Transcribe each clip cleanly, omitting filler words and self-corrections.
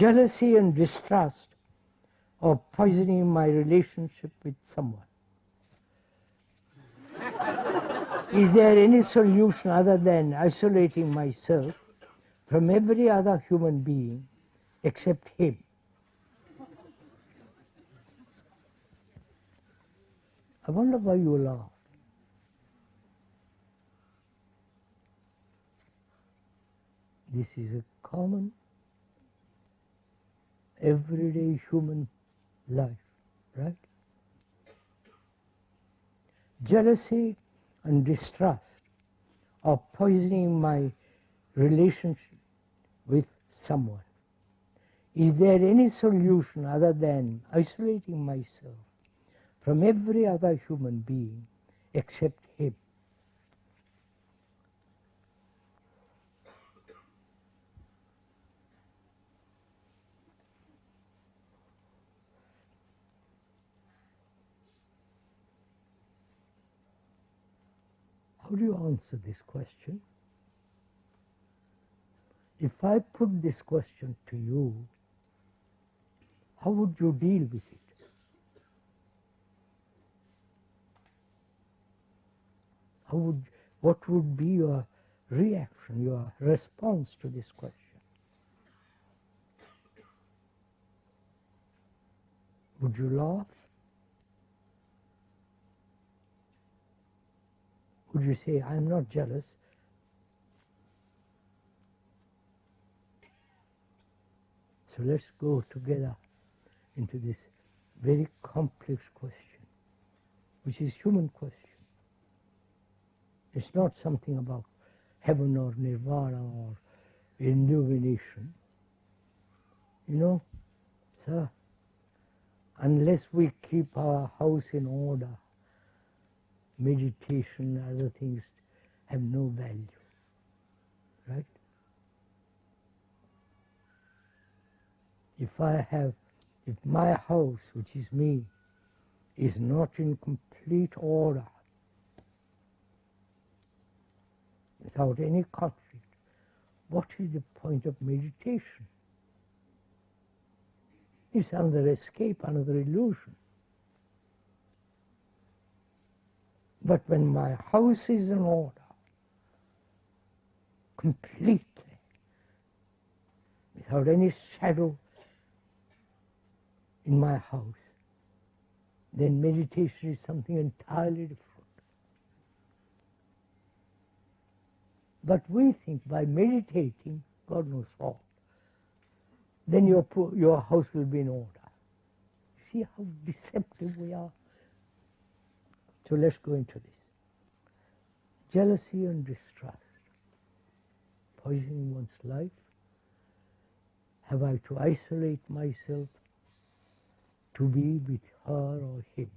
jealousy and distrust, or poisoning my relationship with someone. Is there any solution other than isolating myself from every other human being except him? I wonder why you laugh. This is a common, everyday human life, right? Jealousy and distrust are poisoning my relationship with someone. Is there any solution other than isolating myself from every other human being except him? How do you answer this question? If I put this question to you, how would you deal with it? What would be your reaction, your response to this question? Would you laugh? Would you say, I'm not jealous? So let's go together into this very complex question, which is human question. It's not something about heaven or nirvana or illumination. You know, sir, unless we keep our house in order, meditation and other things have no value, right? If my house, which is me, is not in complete order, without any conflict, what is the point of meditation? It's another escape, another illusion. But when my house is in order, completely, without any shadow in my house, then meditation is something entirely different. But we think by meditating, God knows what, then your house will be in order. See how deceptive we are? So let's go into this. Jealousy and distrust, poisoning one's life. Have I to isolate myself to be with her or him?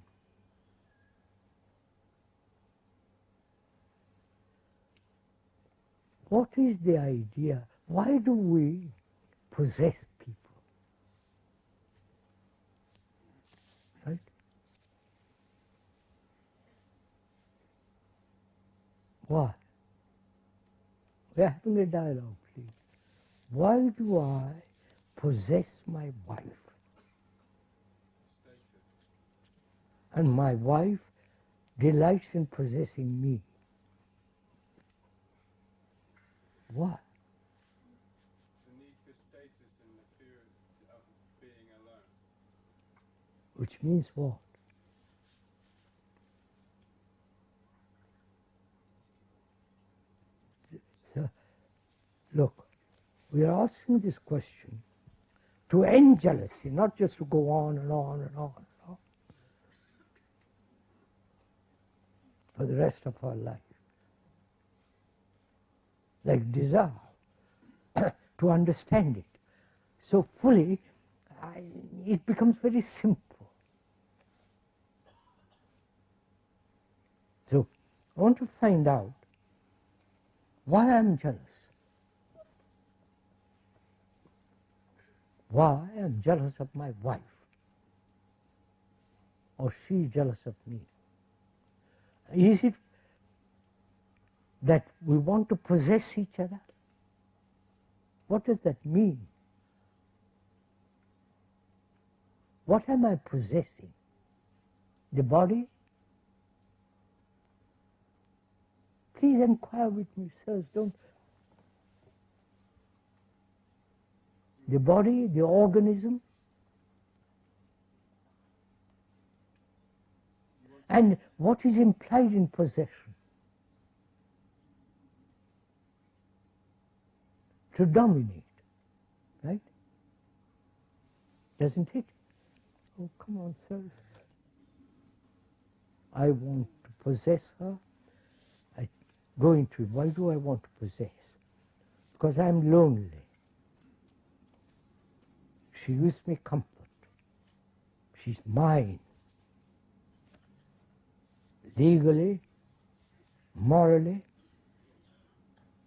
What is the idea? Why do we possess people? Right? Why? We are having a dialogue, please. Why do I possess my wife? And my wife delights in possessing me. Why? The need for status and the fear of being alone. Which means what? So, look, we are asking this question to end jealousy, not just to go on and on and on and on for the rest of our life. Like desire, to understand it so fully, it becomes very simple. So I want to find out why I'm jealous. Why I'm jealous of my wife, or she is jealous of me. Is it that we want to possess each other? What does that mean? What am I possessing? The body? Please inquire with me, sirs, don't. The body, the organism, and what is implied in possession? To dominate, right? Doesn't it? Oh, come on, sirs. I want to possess her. I go into it. Why do I want to possess? Because I'm lonely. She gives me comfort. She's mine. Legally, morally,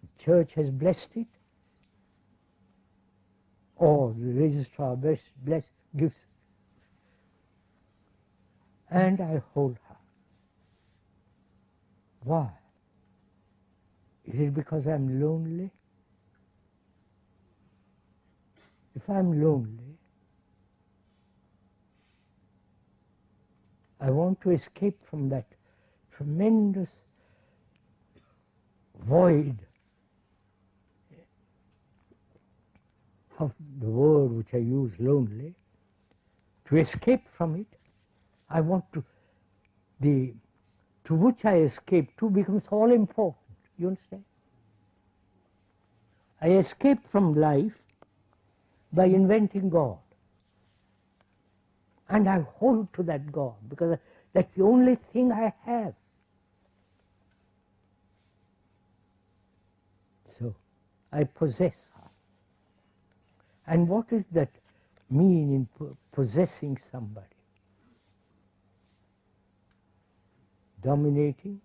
the church has blessed it, or the registrar gives, and I hold her. Why? Is it because I'm lonely? If I'm lonely, I want to escape from that tremendous void of the word which I use, lonely. To escape from it, I want to which I escape to becomes all important. You understand? I escape from life by inventing God. And I hold to that God because that's the only thing I have. So I possess her. And what does that mean in possessing somebody? Dominating,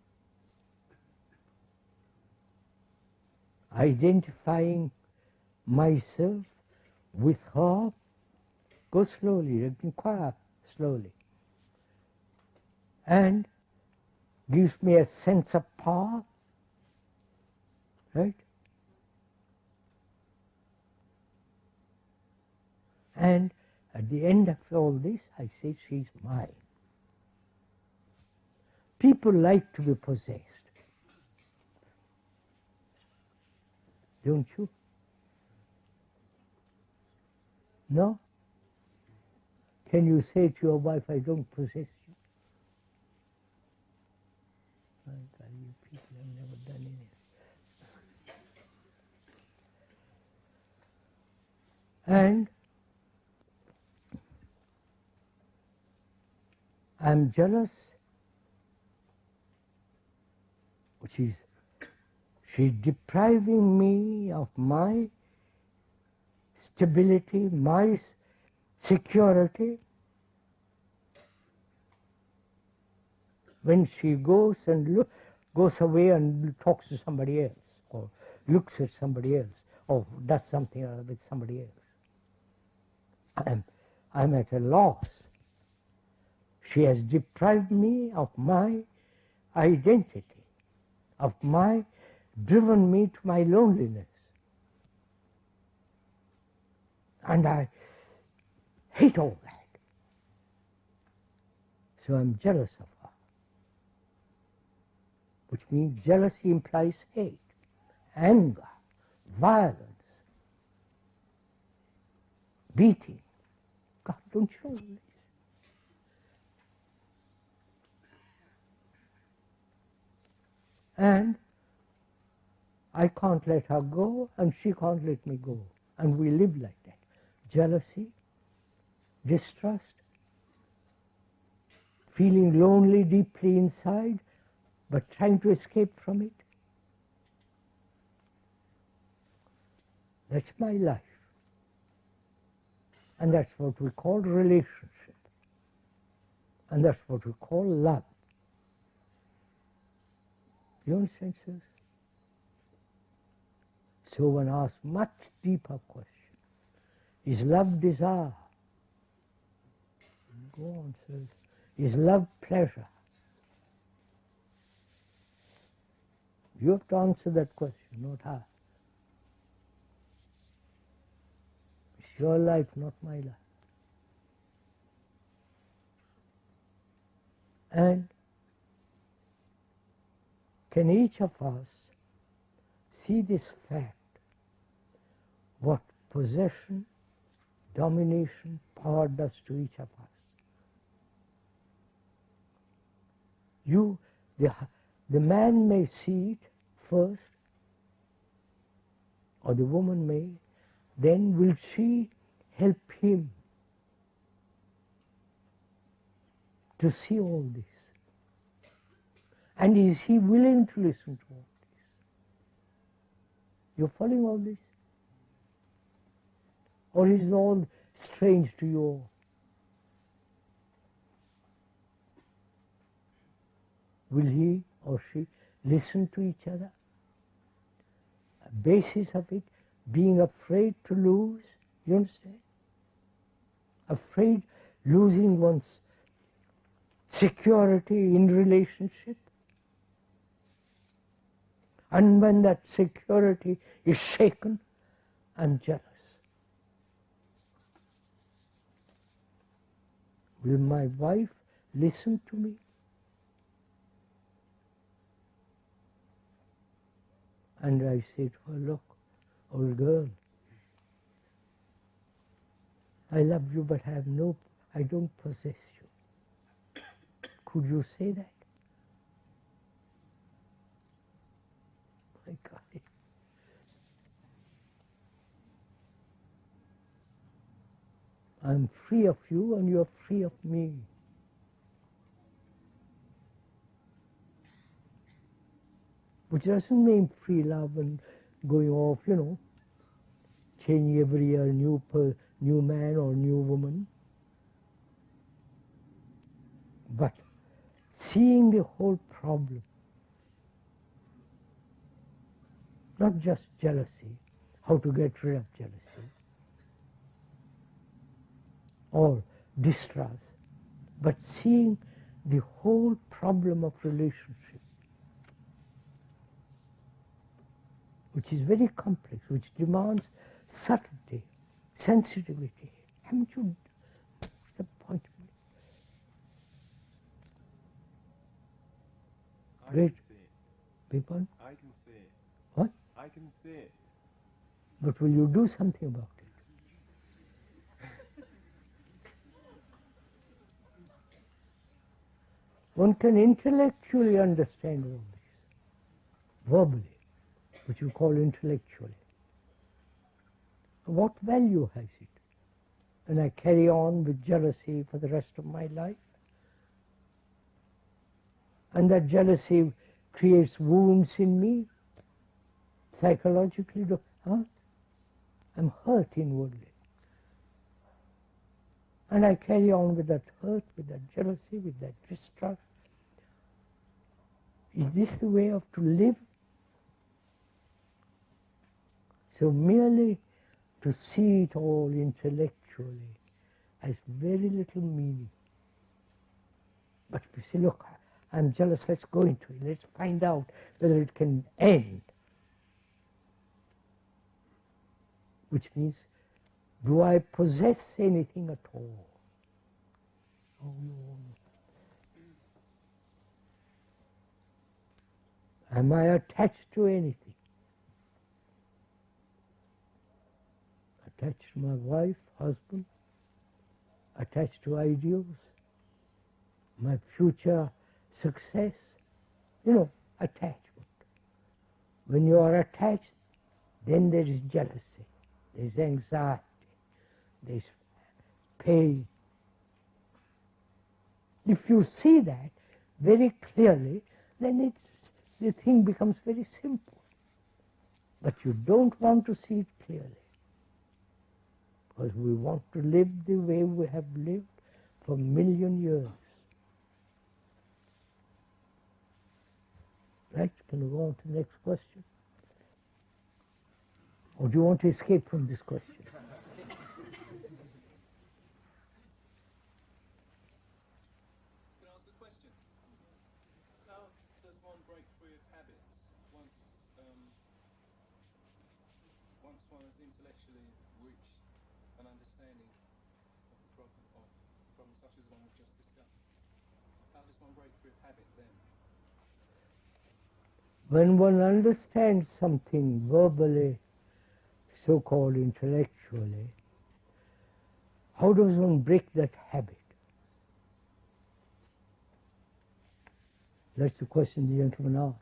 identifying myself with her. Go slowly, inquire slowly. And gives me a sense of power, right? And at the end of all this, I say she's mine. People like to be possessed, don't you? No? Can you say to your wife, I don't possess you? My God, you people have never done anything. And I'm jealous, which is, she's depriving me of my stability, my security. When she goes and goes away and talks to somebody else, or looks at somebody else, or does something with somebody else, I'm at a loss. She has deprived me of my identity, driven me to my loneliness. And I hate all that. So I'm jealous of her. Which means jealousy implies hate, anger, violence, beating. God, don't you know this? And I can't let her go, and she can't let me go. And we live like that. Jealousy, distrust, feeling lonely deeply inside, but trying to escape from it. That's my life. And that's what we call relationship. And that's what we call love. You understand, sirs? So one asks much deeper question. Is love desire? Go on, sirs. Is love pleasure? You have to answer that question, not I. It's your life, not my life. And can each of us see this fact, what possession, domination, power does to each of us? The man may see it first, or the woman may, then will she help him to see all this? And is he willing to listen to all this? You're following all this? Or is it all strange to you all? Will he or she listen to each other? A basis of it being afraid to lose, you understand? Afraid losing one's security in relationship. And when that security is shaken, I'm jealous. Will my wife listen to me? And I say to her, look, old girl, I love you, but I don't possess you. Could you say that? My God. I'm free of you and you're free of me. Which doesn't mean free love and going off, changing every year, new man or new woman. But seeing the whole problem, not just jealousy, how to get rid of jealousy, or distrust, but seeing the whole problem of relationship, which is very complex, which demands subtlety, sensitivity. Haven't you? What's the point? Great. People? I can see it. What? I can see it. But will you do something about it? One can intellectually understand all this, verbally, which you call intellectually. What value has it? And I carry on with jealousy for the rest of my life. And that jealousy creates wounds in me, psychologically. I'm hurt inwardly. And I carry on with that hurt, with that jealousy, with that distrust. Is this the way of to live? So merely to see it all intellectually has very little meaning. But if you say, look, I'm jealous, let's go into it, let's find out whether it can end. Which means, do I possess anything at all? Oh, no. Am I attached to anything? Attached to my wife, husband, attached to ideals, my future success, attachment. When you are attached, then there is jealousy, there is anxiety, there is pain. If you see that very clearly, then the thing becomes very simple. But you don't want to see it clearly, because we want to live the way we have lived for 1,000,000 years. Right? Can we go on to the next question? Or do you want to escape from this question? Can I ask a question? How does one break free of habits once one has intellectually reached an understanding of the problem from such as one we've just discussed? How just one breakthrough of habit then? When one understands something verbally, so-called intellectually, how does one break that habit? That's the question the gentleman asked.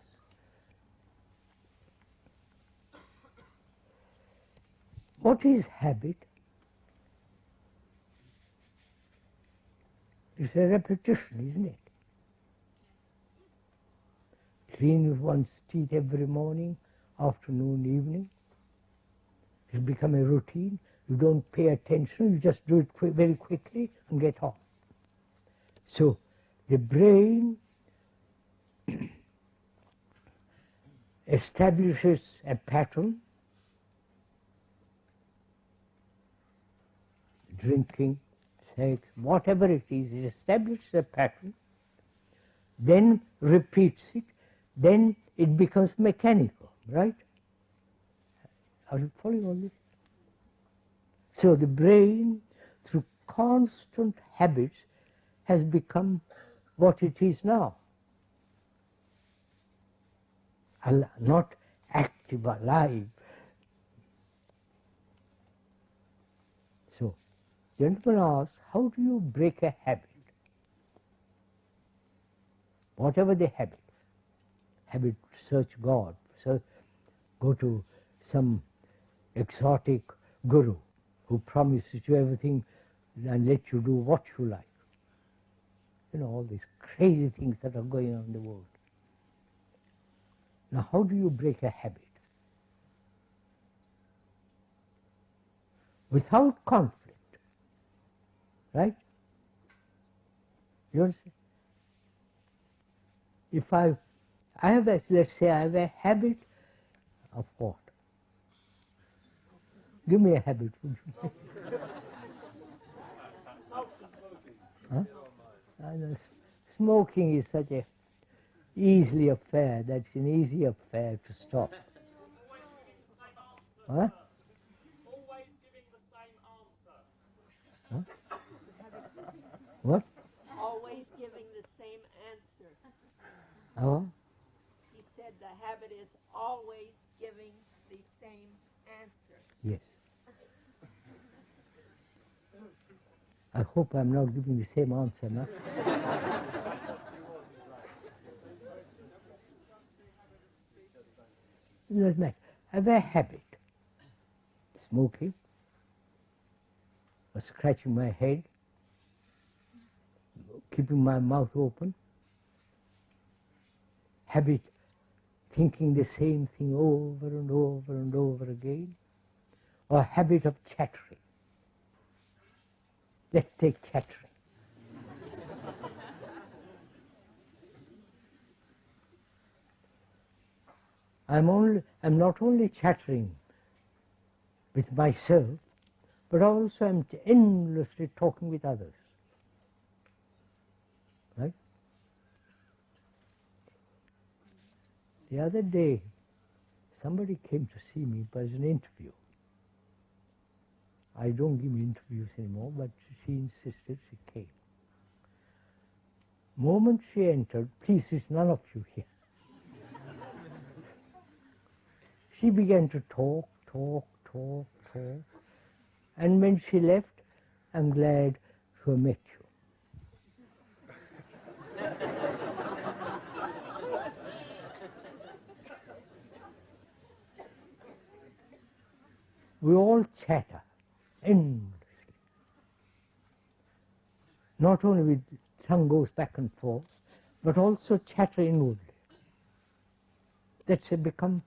What is habit? It's a repetition, isn't it? Clean one's teeth every morning, afternoon, evening. It become a routine. You don't pay attention, you just do it very quickly and get on. So the brain establishes a pattern, drinking, sex, whatever it is, it establishes a pattern, then repeats it, then it becomes mechanical, right? Are you following all this? So the brain, through constant habits, has become what it is now. Not active, alive. So, gentleman asks, how do you break a habit? Whatever the habit to search God, so go to some exotic guru who promises you everything and let you do what you like. You know, all these crazy things that are going on in the world. Now, how do you break a habit? Without conflict, right? You understand? If I have a, let's say I have a habit of what? Give me a habit, would you? Huh? Smoking is such a easy affair. That's an easy affair to stop. Huh? Always giving the same answer. Huh? What? Always giving the same answer. Oh? He said the habit is always giving the same answer. Yes. I hope I'm not giving the same answer now. It doesn't matter. I have a habit. Smoking, or scratching my head, keeping my mouth open. Habit thinking the same thing over and over and over again. Or habit of chattering. Let's take chattering. I'm not only chattering with myself, but also I'm endlessly talking with others. Right? The other day, somebody came to see me for an interview. I don't give interviews anymore, but she insisted, she came. Moment she entered, please, there's none of you here. She began to talk. And when she left, I'm glad to have met you. We all chatter endlessly. Not only with tongue goes back and forth, but also chatter inwardly. That's become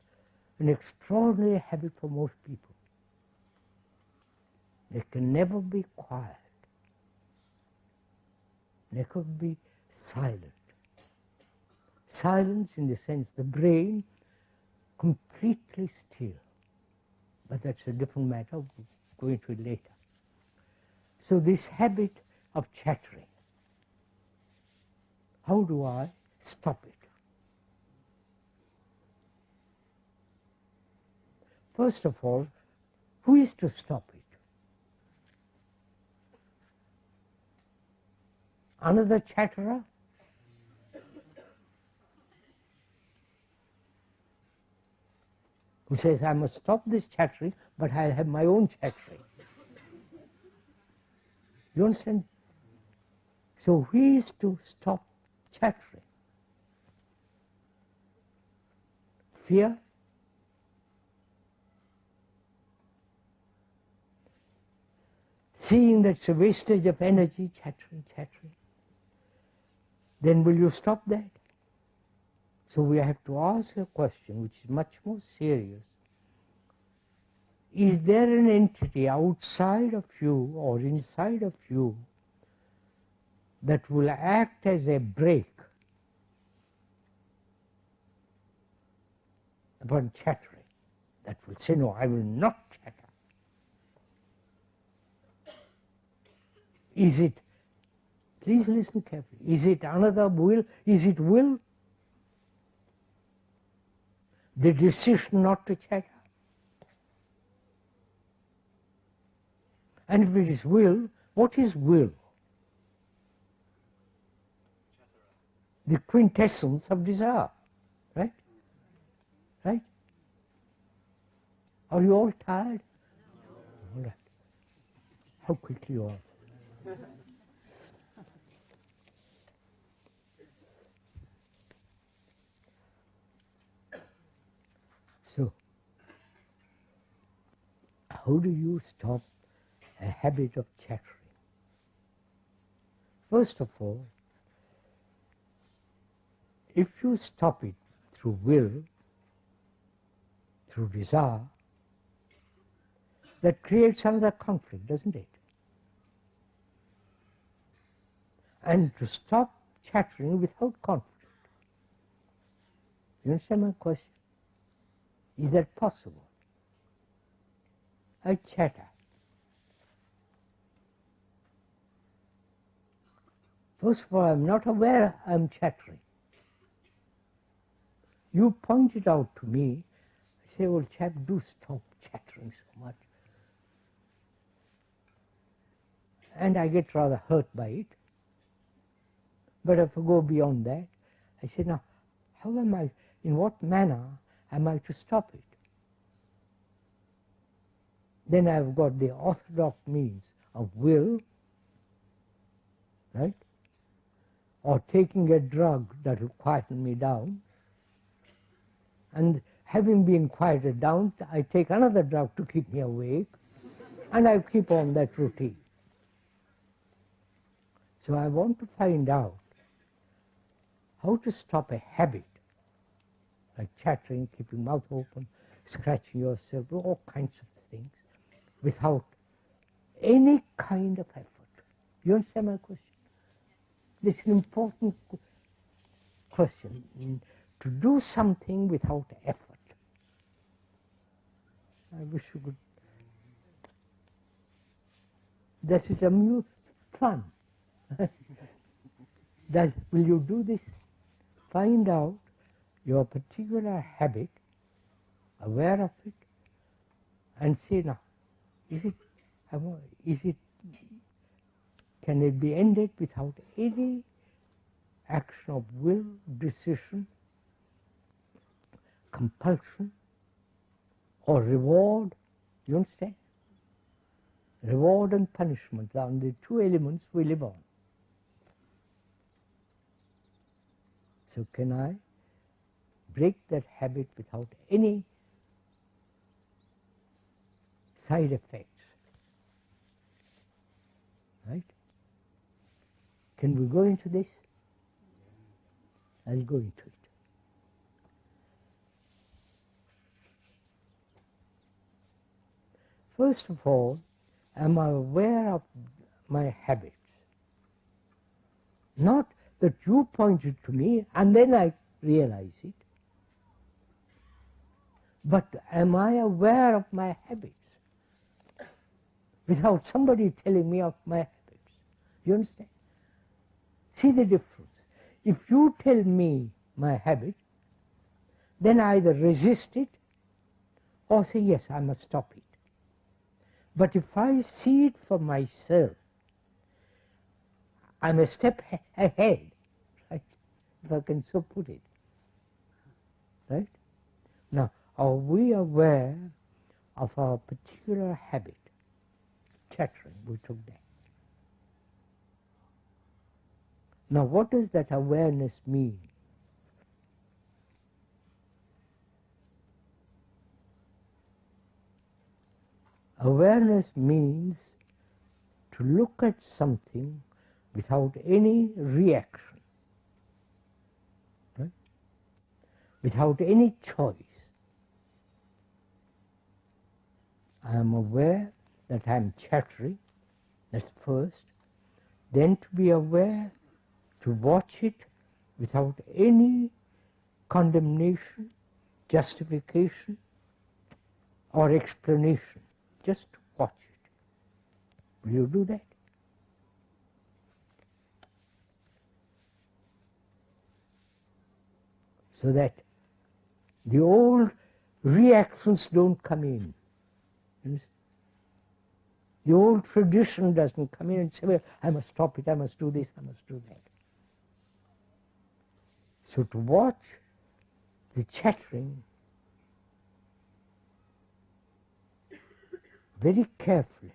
an extraordinary habit for most people. They can never be quiet, never be silent. Silence in the sense the brain completely still. But that's a different matter, we'll go into it later. So this habit of chattering, how do I stop it? First of all, who is to stop it? Another chatterer? who says, I must stop this chattering, but I'll have my own chattering. You understand? So he is to stop chattering. Fear, seeing that it's a wastage of energy, chattering, then will you stop that? So we have to ask a question which is much more serious. Is there an entity outside of you or inside of you that will act as a brake upon chattering, that will say, no, I will not chatter? Is it, please listen carefully, is it another will? Is it will? The decision not to chatter? And if it is will, what is will? The quintessence of desire, right? Right? Are you all tired? No. All right. How quickly you answer. So, how do you stop a habit of chattering? First of all, if you stop it through will, through desire, that creates another conflict, doesn't it? And to stop chattering without conflict. You understand my question? Is that possible? I chatter. First of all, I'm not aware I'm chattering. You point it out to me. I say, old chap, do stop chattering so much. And I get rather hurt by it. But if I go beyond that, I say, now, how am I, in what manner am I to stop it? Then I've got the orthodox means of will, right? Or taking a drug that will quieten me down. And having been quieted down, I take another drug to keep me awake, and I keep on that routine. So I want to find out how to stop a habit, like chattering, keeping mouth open, scratching yourself, all kinds of things, without any kind of effort. You understand my question? This is an important question. To do something without effort. I wish you could. Does it amuse? Fun. Will you do this? Find out your particular habit, aware of it, and say, now, can it be ended without any action of will, decision, compulsion, or reward? You understand? Reward and punishment are the two elements we live on. So can I break that habit without any side effects? Right? Can we go into this? I'll go into it. First of all, am I aware of my habits? Not that you pointed to me and then I realize it. But am I aware of my habits without somebody telling me of my habits? You understand? See the difference. If you tell me my habit, then I either resist it or say, yes, I must stop it. But if I see it for myself, I'm a step ahead, right? If I can so put it. Right? Now, are we aware of our particular habit? Chattering, we took that. Now what does that awareness mean? Awareness means to look at something without any reaction, right? Without any choice. I am aware that I am chattering, that's first. Then to be aware, to watch it without any condemnation, justification, or explanation. Just to watch it. Will you do that? So that the old reactions don't come in. The old tradition doesn't come in and say, well, I must stop it, I must do this, I must do that. So to watch the chattering very carefully.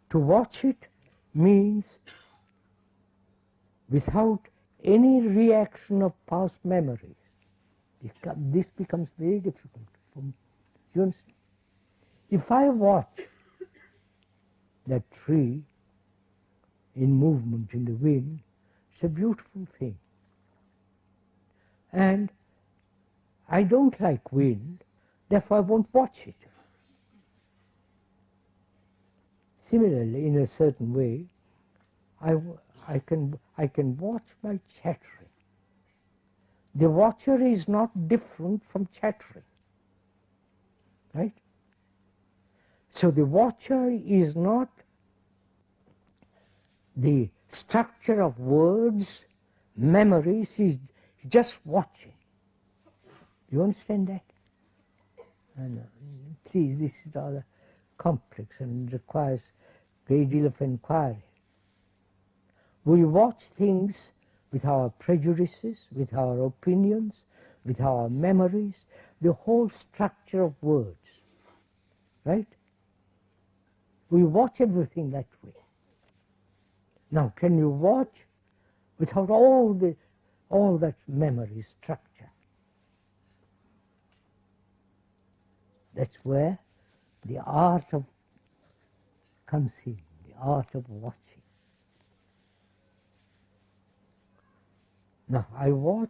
To watch it means without any reaction of past memories. This becomes very difficult. You understand? If I watch that tree in movement in the wind, it's a beautiful thing. And I don't like wind, therefore I won't watch it. Similarly, in a certain way, I can watch my chattering. The watcher is not different from chattering, right? So the watcher is not the structure of words, memories, he's just watching. You understand that? And please, this is rather complex and requires a great deal of inquiry. We watch things with our prejudices, with our opinions, with our memories, the whole structure of words, right? We watch everything that way. Now, can you watch without all that memory structure? That's where the art of comes in, the art of watching. Now, I watch,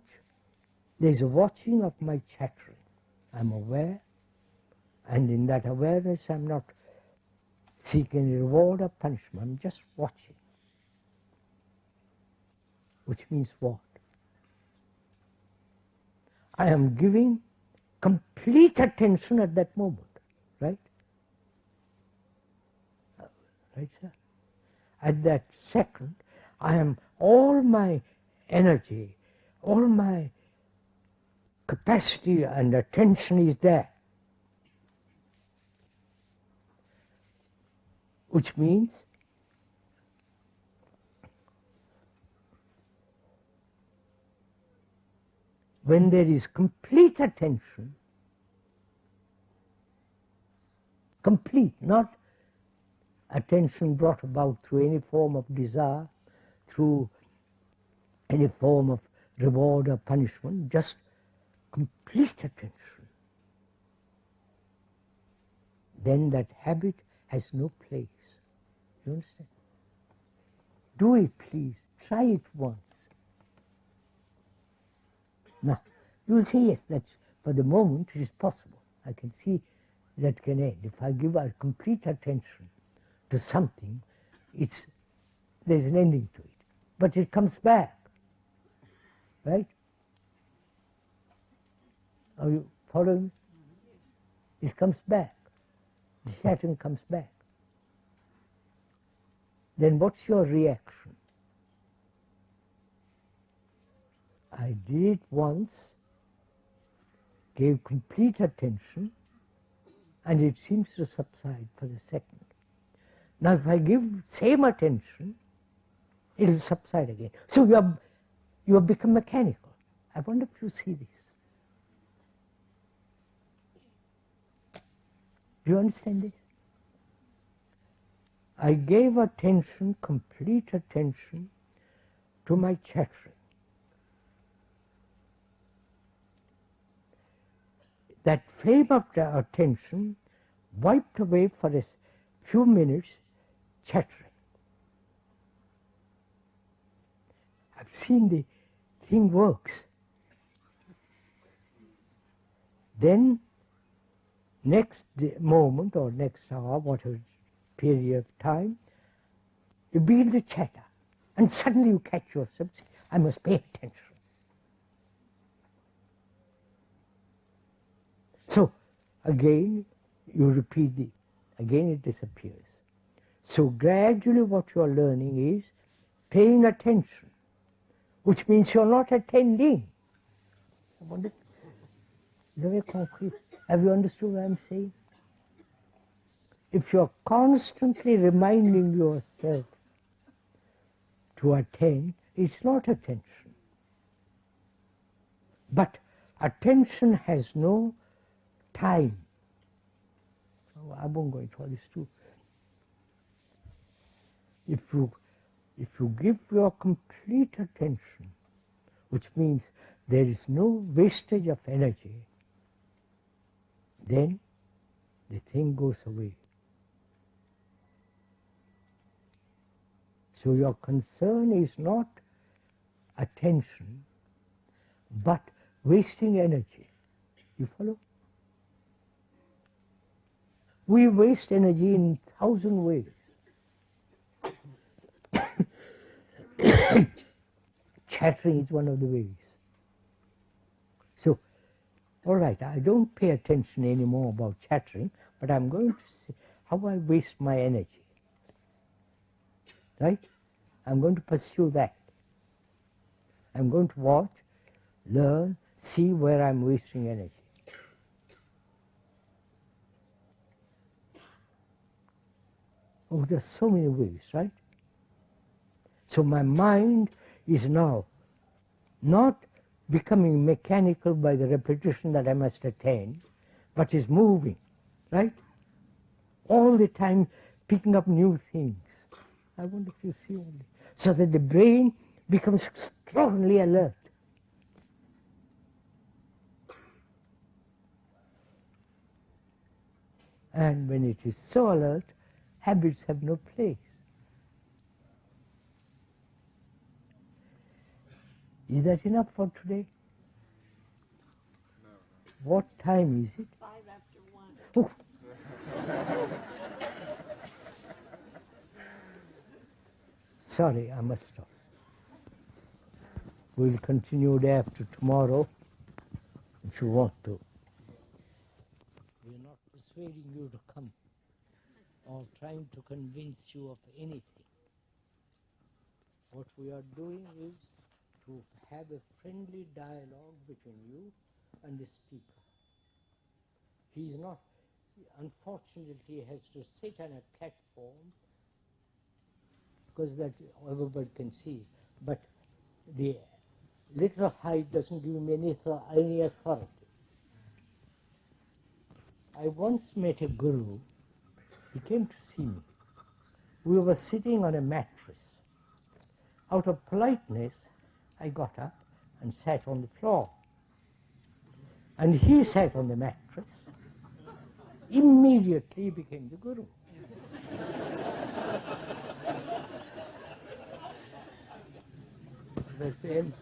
there's a watching of my chattering. I'm aware, and in that awareness I'm not seeking reward or punishment, I'm just watching. Which means what? I am giving complete attention at that moment, right? Right, sir? At that second, I am all my energy, all my capacity and attention is there. Which means when there is complete attention, complete, not attention brought about through any form of desire, through any form of reward or punishment, just complete attention, then that habit has no place. You understand? Do it, please. Try it once. Now, you will say, yes, that's for the moment it is possible. I can see that can end. If I give our complete attention to something, there's an ending to it. But it comes back, right? Are you following? It comes back. The Saturn comes back. Then what's your reaction? I did it once, gave complete attention, and it seems to subside for the second. Now if I give same attention, it will subside again. So you have become mechanical. I wonder if you see this. Do you understand this? I gave attention, complete attention, to my chattering. That flame of the attention wiped away for a few minutes chattering. I've seen the thing works. Then, next moment or next hour, whatever period of time, you begin to chatter. And suddenly you catch yourself, say, I must pay attention. So, again, you repeat again it disappears. So gradually what you are learning is paying attention, which means you are not attending. I wonder, vous avez compris? Have you understood what I am saying? If you are constantly reminding yourself to attend, it's not attention. But attention has no time. I won't go into all this too. If you give your complete attention, which means there is no wastage of energy, then the thing goes away. So your concern is not attention, but wasting energy. You follow? We waste energy in 1,000 ways. Chattering is one of the ways. So, all right, I don't pay attention anymore about chattering, but I'm going to see how I waste my energy. Right? I'm going to pursue that. I'm going to watch, learn, see where I'm wasting energy. Oh, there's so many ways, right? So my mind is now not becoming mechanical by the repetition that I must attain, but is moving, right? All the time picking up new things. I wonder if you see all this. So that the brain becomes extraordinarily alert. And when it is so alert, habits have no place. Is that enough for today? No. What time is it? 5 after 1. Oh. Sorry, I must stop. We'll continue day after tomorrow if you want to. We're not persuading you to come or trying to convince you of anything. What we are doing is to have a friendly dialogue between you and the speaker. He is not, unfortunately, he has to sit on a platform because that everybody can see. But the little height doesn't give him any authority. I once met a guru. He came to see me. We were sitting on a mattress. Out of politeness, I got up and sat on the floor. And he sat on the mattress. Immediately he became the guru. That's the end.